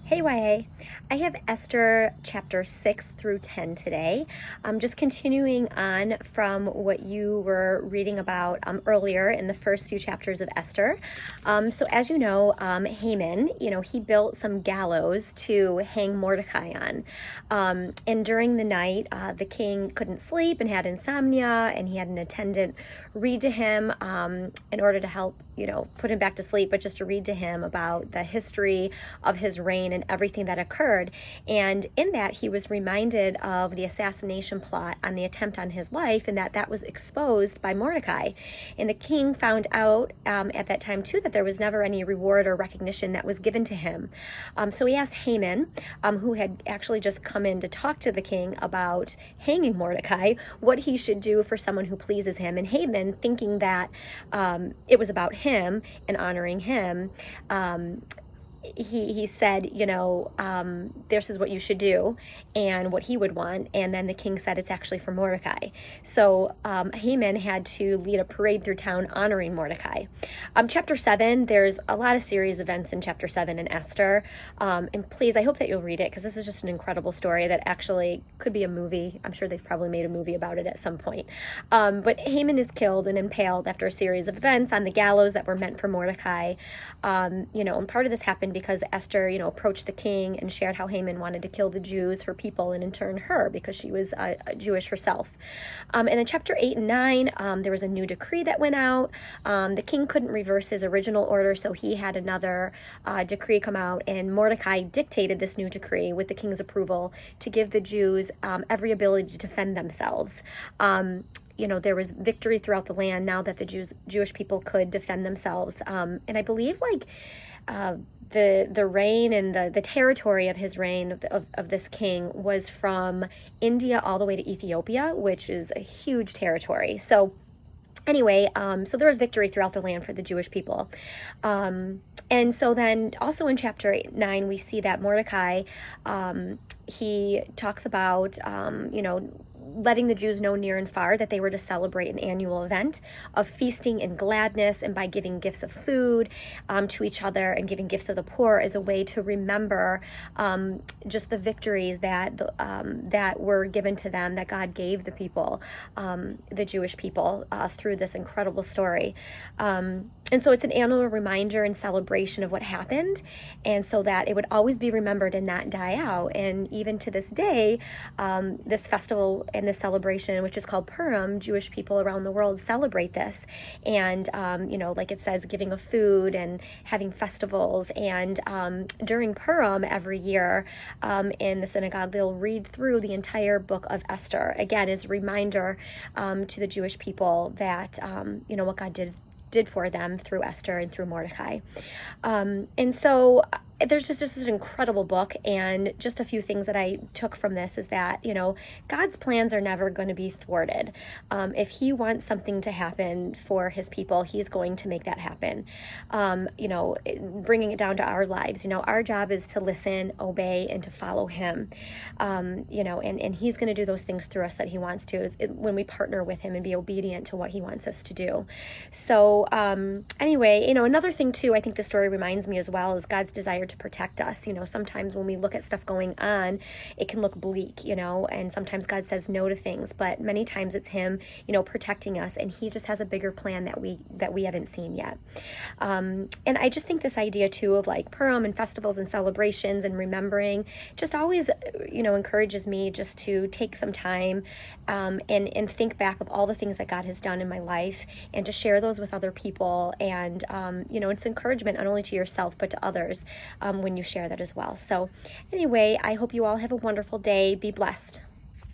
Hey YA, I have Esther chapter 6 through 10 today. I'm just continuing on from what you were reading about earlier in the first few chapters of Esther. So as you know, Haman, he built some gallows to hang Mordecai on. And during the night, the king couldn't sleep and had insomnia, and he had an attendant read to him in order to help, put him back to sleep, but just to read to him about the history of his reign and everything that occurred. And in that, he was reminded of the assassination plot on the attempt on his life, and that was exposed by Mordecai. And the king found out at that time too that there was never any reward or recognition that was given to him. So he asked Haman, who had actually just come in to talk to the king about hanging Mordecai, what he should do for someone who pleases him. And Haman, thinking that it was about him and honoring him, he said, this is what you should do and what he would want. And then the king said it's actually for Mordecai. So Haman had to lead a parade through town honoring Mordecai. Chapter 7, there's a lot of series events in chapter 7 in Esther. And please, I hope that you'll read it, because this is just an incredible story that actually could be a movie. I'm sure they've probably made a movie about it at some point. But Haman is killed and impaled after a series of events on the gallows that were meant for Mordecai. And part of this happened because Esther, approached the king and shared how Haman wanted to kill the Jews, her people, and in turn her, because she was Jewish herself. And in chapter 8 and 9, there was a new decree that went out. The king couldn't reverse his original order, so he had another decree come out, and Mordecai dictated this new decree with the king's approval to give the Jews every ability to defend themselves. There was victory throughout the land now that the Jewish people could defend themselves. And I believe the reign and the territory of his reign of this king was from India all the way to Ethiopia, which is a huge territory. So anyway, so there was victory throughout the land for the Jewish people. And so then also in chapter 9, we see that Mordecai, he talks about, letting the Jews know near and far that they were to celebrate an annual event of feasting and gladness, and by giving gifts of food to each other and giving gifts of the poor as a way to remember just the victories that were given to them, that God gave the people, the Jewish people, through this incredible story. And so it's an annual reminder and celebration of what happened, and so that it would always be remembered and not die out. And even to this day, this festival and this celebration, which is called Purim, Jewish people around the world celebrate this. And, like it says, giving of food and having festivals. And during Purim every year in the synagogue, they'll read through the entire book of Esther, again, as a reminder to the Jewish people that, what God did for them through Esther and through Mordecai. And so there's just an incredible book, and just a few things that I took from this is that, God's plans are never going to be thwarted. If he wants something to happen for his people, he's going to make that happen. Bringing it down to our lives, our job is to listen, obey, and to follow him. And he's going to do those things through us that he wants to, when we partner with him and be obedient to what he wants us to do. So anyway, another thing too, I think the story reminds me as well, is God's desire to protect us. Sometimes when we look at stuff going on, it can look bleak, and sometimes God says no to things, but many times it's him, protecting us, and he just has a bigger plan that we haven't seen yet. And I just think this idea too of Purim and festivals and celebrations and remembering just always, encourages me just to take some time and think back of all the things that God has done in my life, and to share those with other people. And, it's encouragement not only to yourself, but to others when you share that as well. So anyway, I hope you all have a wonderful day. Be blessed.